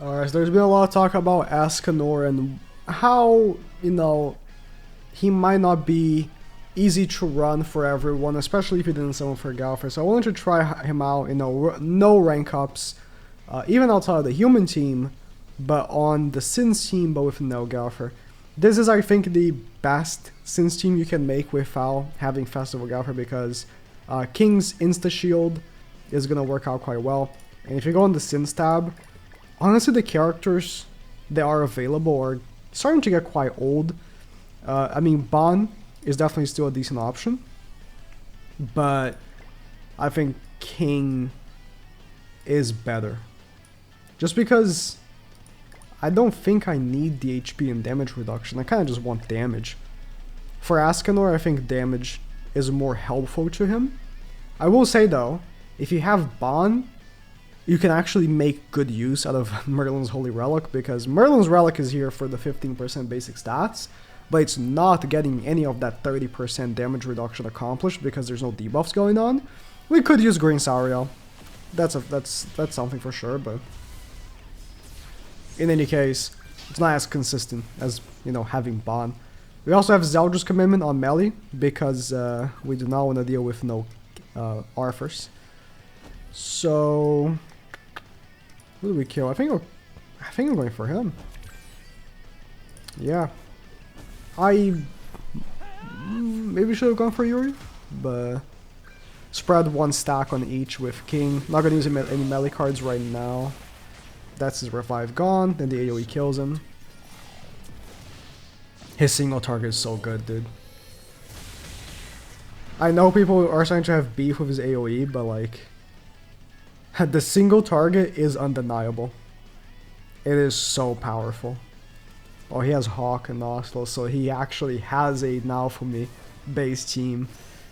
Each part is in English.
Alright, so there's been a lot of talk about ESCANOR and how, he might not be easy to run for everyone, especially if you didn't summon for GOWTHER. So I wanted to try him out, no rank ups, even outside of the human team, but on the Sins team, but with no GOWTHER. This is, I think, the best Sins team you can make without having Festival GOWTHER, because King's Insta Shield is going to work out quite well. And if you go on the Sins tab, honestly, the characters that are available are starting to get quite old. I mean, Ban is definitely still a decent option, but I think King is better. Just because I don't think I need the HP and damage reduction. I kind of just want damage. For ESCANOR, I think damage is more helpful to him. I will say though, if you have Ban, you can actually make good use out of Merlin's Holy Relic, because Merlin's Relic is here for the 15% basic stats, but it's not getting any of that 30% damage reduction accomplished because there's no debuffs going on. We could use Green Sauriel. That's something for sure, but in any case, it's not as consistent as, having Ban. We also have Zeldris Commitment on melee, because we do not want to deal with no Arthurs. So who do we kill? I think I'm going for him. Yeah. Maybe should have gone for Yuri, but spread one stack on each with King. Not gonna use any melee cards right now. That's his revive gone, then the AoE kills him. His single target is so good, dude. I know people are starting to have beef with his AoE, but like, the single target is undeniable. It is so powerful. Oh, he has Hawk and Oslo, so he actually has a Naofumi base team.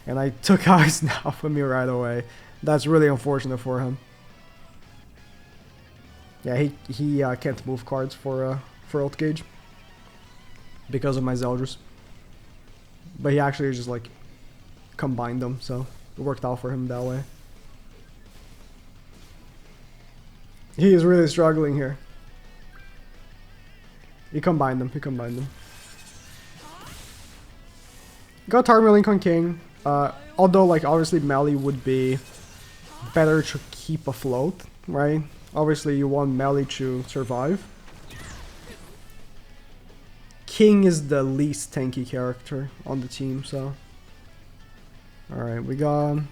And I took out his Naofumi right away. That's really unfortunate for him. Yeah, he can't move cards for ult gauge because of my Zeldris. But he actually just like combined them, so it worked out for him that way. He is really struggling here. He combined them. Got Tarmor Link on King. Although, like, obviously melee would be better to keep afloat, right? Obviously, you want melee to survive. King is the least tanky character on the team, so. Alright, we got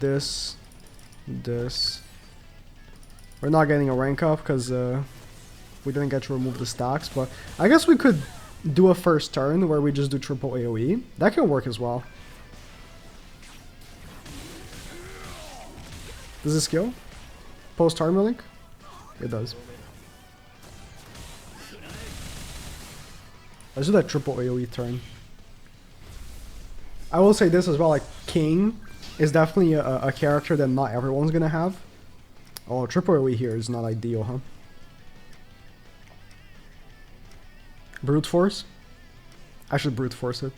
this. We're not getting a rank up because we didn't get to remove the stacks, but I guess we could do a first turn where we just do triple AoE. That can work as well. Does this skill post Tarmor Link? It does. Let's do that triple AoE turn. I will say this as well, like, King is definitely a character that not everyone's gonna have. Oh, triple AoE here is not ideal, huh? Brute Force? I should Brute Force it.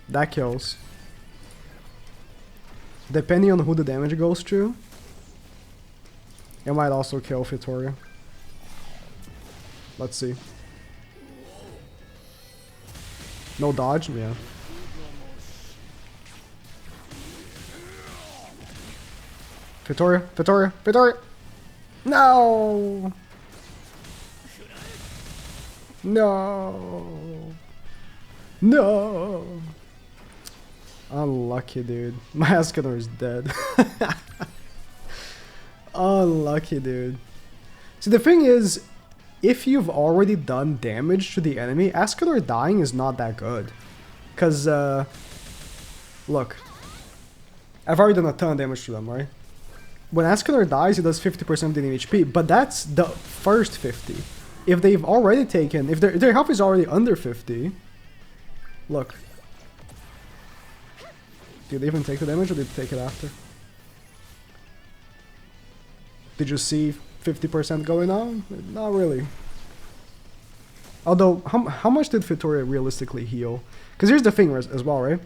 That kills. Depending on who the damage goes to, it might also kill Vittoria. Let's see. No dodge? Yeah. Vittoria! No! No! Unlucky, dude. My ESCANOR is dead. Unlucky, dude. See, the thing is, if you've already done damage to the enemy, ESCANOR dying is not that good. Because, look. I've already done a ton of damage to them, right? When ESCANOR dies, he does 50% of the HP, but that's the first 50. If they've already taken, if their health is already under 50, look. Did they even take the damage, or did they take it after? Did you see 50% going on? Not really. Although, how much did Vittoria realistically heal? Because here's the thing as well, right?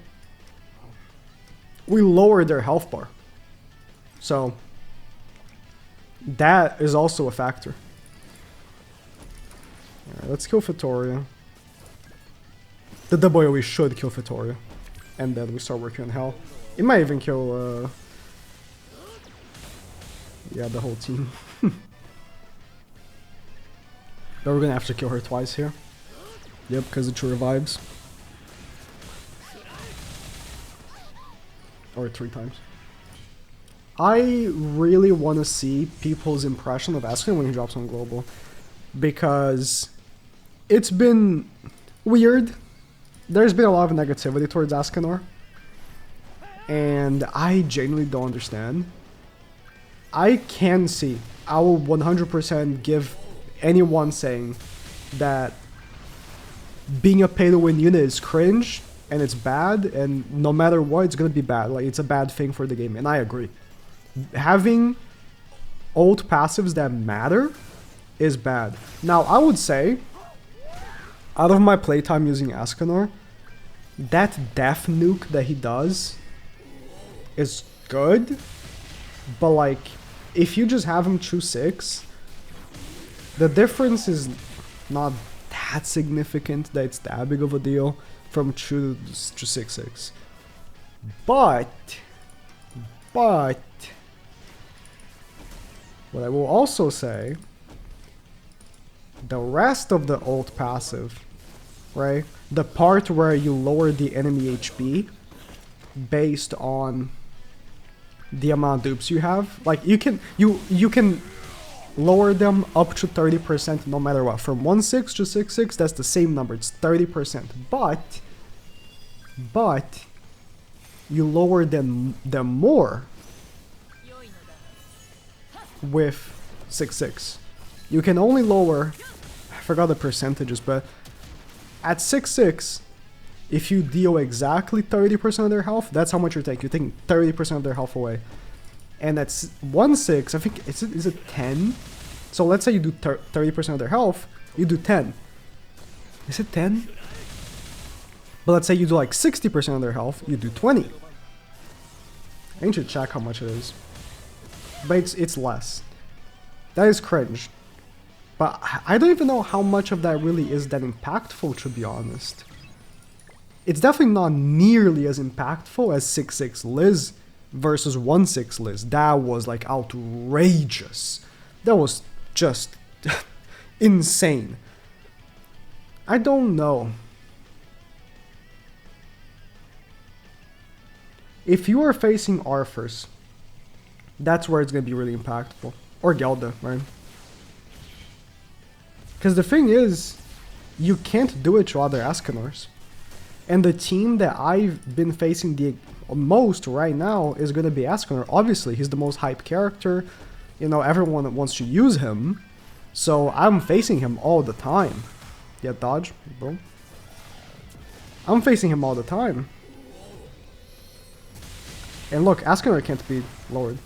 We lowered their health bar. So that is also a factor. Alright, let's kill Fitoria. The WoE should kill Fitoria. And then we start working on Hell. It might even kill, yeah, the whole team. But we're gonna have to kill her twice here. Yep, because it revives. Or 3 times. I really want to see people's impression of Escanor when he drops on global. Because it's been weird. There's been a lot of negativity towards Escanor. And I genuinely don't understand. I can see, I will 100% give anyone saying that being a pay-to-win unit is cringe and it's bad, and no matter what, it's gonna be bad. Like, it's a bad thing for the game, and I agree. Having ult passives that matter is bad. Now, I would say, out of my playtime using Escanor, that death nuke that he does is good, but like, if you just have him choose 6, the difference is not that significant that it's that big of a deal from choose to 6/6. But what I will also say, the rest of the ult passive, right? The part where you lower the enemy HP based on the amount of dupes you have, like you can lower them up to 30% no matter what. From 1/6 to 6/6, that's the same number, it's 30%. But you lower them more with 6/6. You can only lower, I forgot the percentages, but at 6/6, if you deal exactly 30% of their health, that's how much you're taking. You're taking 30% of their health away. And that's 1/6, I think, is it 10? So let's say you do 30% of their health, you do 10. Is it 10? But let's say you do like 60% of their health, you do 20. I need to check how much it is. But it's less. That is cringe. But I don't even know how much of that really is that impactful, to be honest. It's definitely not nearly as impactful as 6/6 Liz versus 1/6 Liz. That was like outrageous. That was just insane. I don't know. If you are facing Arthurs, that's where it's going to be really impactful. Or Gelda, right? Because the thing is, you can't do it to other Escanors. And the team that I've been facing the most right now is going to be Escanor. Obviously, he's the most hyped character. You know, everyone wants to use him. So I'm facing him all the time. Yeah, dodge, bro. I'm facing him all the time. And look, Escanor can't be lowered.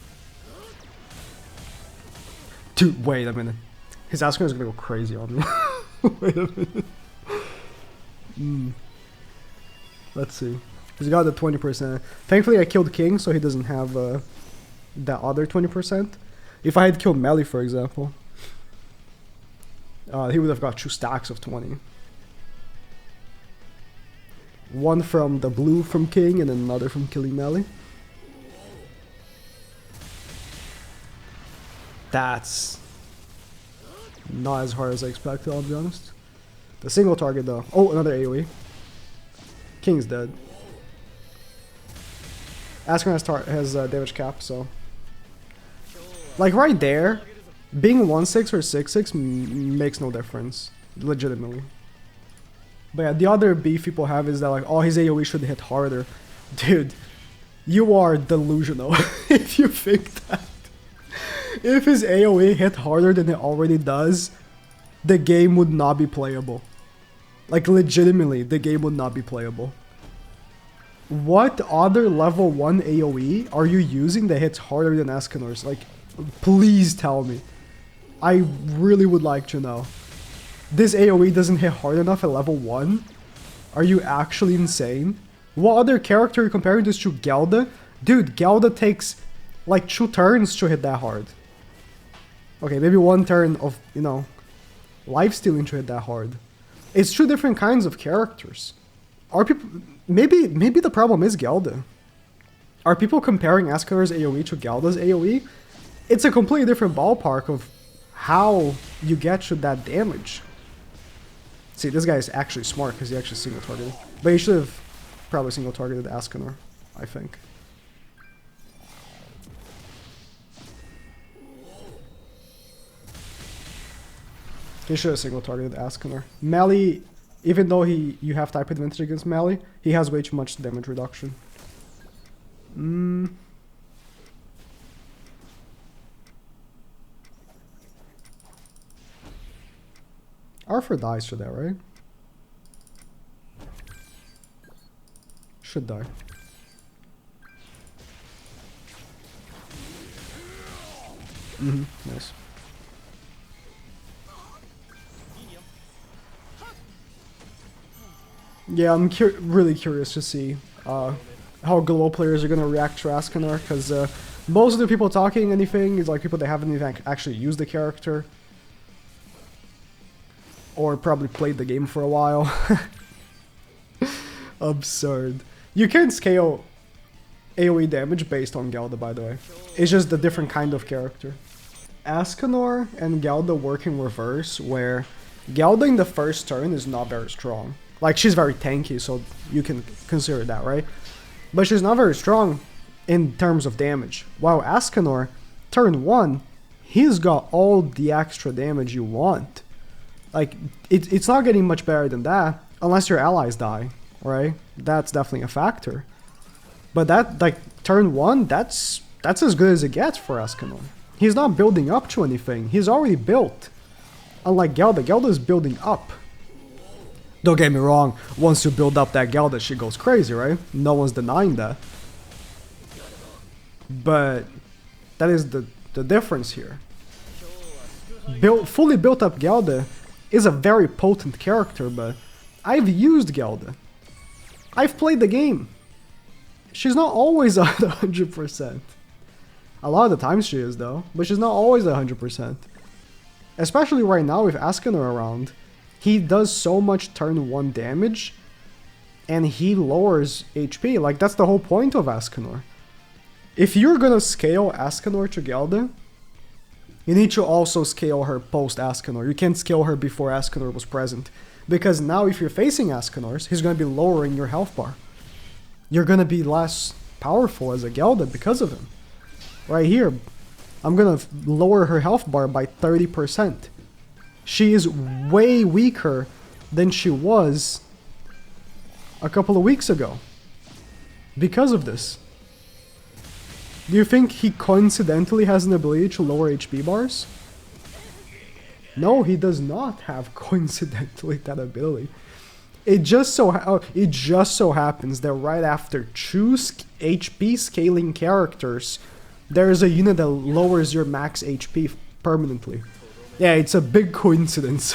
Dude, wait a minute. His Escanor is going to go crazy on me. Wait a minute. Let's see. He's got the 20%. Thankfully, I killed King, so he doesn't have that other 20%. If I had killed Melee, for example, he would have got 2 stacks of 20. One from the blue from King, and then another from killing Melee. That's not as hard as I expected, I'll be honest. The single target, though. Oh, another AoE. King's dead. Escanor has damage cap, so... Like, right there, being 1/6 or 6/6 makes no difference. Legitimately. But yeah, the other beef people have is that, like, oh, his AoE should hit harder. Dude, you are delusional if you think that. If his AoE hit harder than it already does, the game would not be playable. Like, legitimately, the game would not be playable. What other level 1 AoE are you using that hits harder than Escanor's? Like, please tell me. I really would like to know. This AoE doesn't hit hard enough at level 1? Are you actually insane? What other character are you comparing this to? Gelda? Dude, Gelda takes like 2 turns to hit that hard. Okay, maybe 1 turn of, you know, lifestealing to hit that hard. It's 2 different kinds of characters. Are people... Maybe the problem is Gelda. Are people comparing Escanor's AoE to Gelda's AoE? It's a completely different ballpark of how you get to that damage. See, this guy is actually smart because he actually single-targeted. But he should have probably single-targeted Escanor, I think. He should have single-targeted Escanor. Melee, even though you have type advantage against melee, he has way too much damage reduction. Arthur dies to that, right? Should die. Nice. Yeah, I'm really curious to see how global players are gonna react to Escanor, because most of the people talking anything is like people that haven't even actually used the character. Or probably played the game for a while. Absurd. You can scale AoE damage based on Gelda, by the way. It's just a different kind of character. Escanor and Gelda work in reverse, where Gelda in the first turn is not very strong. Like, she's very tanky, so you can consider that, right? But she's not very strong in terms of damage. While Escanor, turn 1, he's got all the extra damage you want. Like, it's not getting much better than that, unless your allies die, right? That's definitely a factor. But that, like, turn 1, that's as good as it gets for Escanor. He's not building up to anything, he's already built. Unlike Gelda's building up. Don't get me wrong, once you build up that Gelda, she goes crazy, right? No one's denying that. But that is the difference here. Fully built up Gelda is a very potent character, but I've used Gelda. I've played the game. She's not always 100%. A lot of the times she is though, but she's not always 100%. Especially right now with Escanor around. He does so much turn 1 damage, and he lowers HP. Like, that's the whole point of Escanor. If you're gonna scale Escanor to Gelda, you need to also scale her post-Escanor. You can't scale her before Escanor was present. Because now if you're facing Escanors, he's gonna be lowering your health bar. You're gonna be less powerful as a Gelda because of him. Right here, I'm gonna lower her health bar by 30%. She is way weaker than she was a couple of weeks ago. Because of this. Do you think he coincidentally has an ability to lower HP bars? No, he does not have coincidentally that ability. It just so happens that right after 2 HP scaling characters, there is a unit that lowers your max HP permanently. Yeah, it's a big coincidence.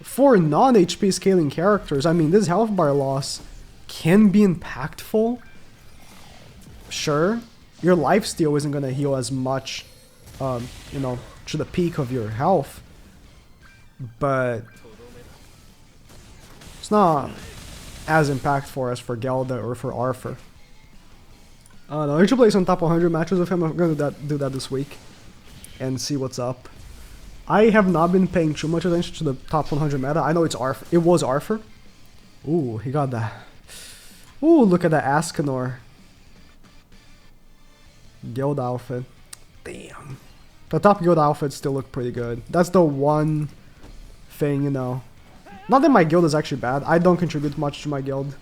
For non-HP scaling characters, I mean, this health bar loss can be impactful. Sure, your lifesteal isn't gonna heal as much, you know, to the peak of your health, but it's not as impactful as for Gelda or for Arthur. I don't know, I should play some top 100 matches with him. I'm gonna do that this week and see what's up. I have not been paying too much attention to the top 100 meta. I know it's Arthur. It was Arthur. Ooh, he got that. Ooh, look at that Escanor guild outfit. Damn. The top guild outfits still look pretty good. That's the one thing, you know. Not that my guild is actually bad. I don't contribute much to my guild.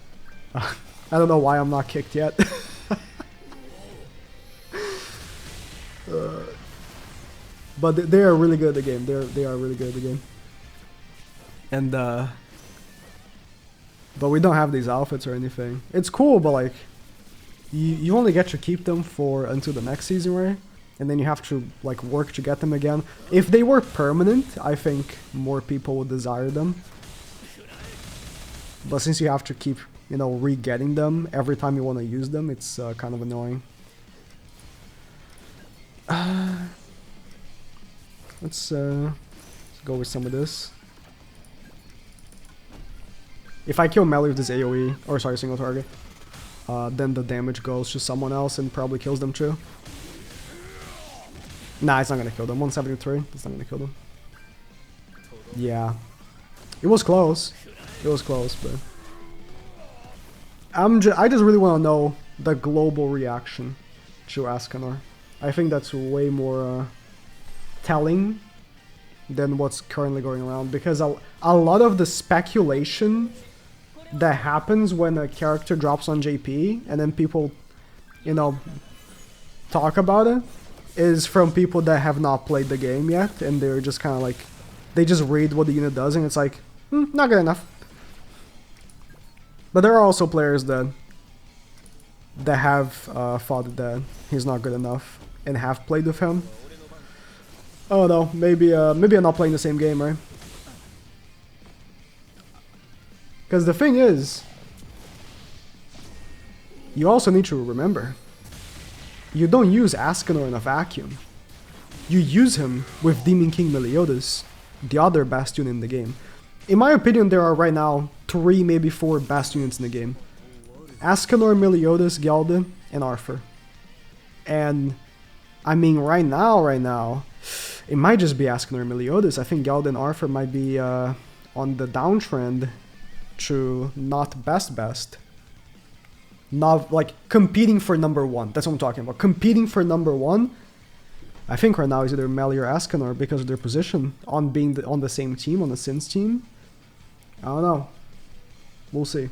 I don't know why I'm not kicked yet. But they are really good at the game. They are really good at the game. And but we don't have these outfits or anything. It's cool, but like you only get to keep them for until the next season, right? And then you have to like work to get them again. If they were permanent, I think more people would desire them. But since you have to keep, you know, re-getting them every time you want to use them, it's kind of annoying. Let's go with some of this. If I kill melee with this AoE, or sorry, single target, then the damage goes to someone else and probably kills them too. Nah, it's not gonna kill them. 173, it's not gonna kill them. Yeah. It was close. It was close, but... I just really want to know the global reaction to ESCANOR. I think that's way more telling than what's currently going around, because a lot of the speculation that happens when a character drops on JP and then people, you know, talk about it is from people that have not played the game yet, and they're just kind of like, they just read what the unit does and it's like, not good enough. But there are also players that have thought that he's not good enough and have played with him. Oh no, maybe I'm not playing the same game, right? Because the thing is, you also need to remember, you don't use ESCANOR in a vacuum. You use him with Demon King Meliodas, the other best unit in the game. In my opinion, there are right now 3, maybe 4 best units in the game. ESCANOR, Meliodas, Gowther, and Arthur. And, I mean, right now, it might just be ESCANOR and Meliodas. I think Gowther and Arthur might be on the downtrend to not best. Not, like, competing for number 1. That's what I'm talking about. Competing for number 1. I think right now is either Melee or ESCANOR because of their position on being on the same team, on the Sins team. I don't know. We'll see.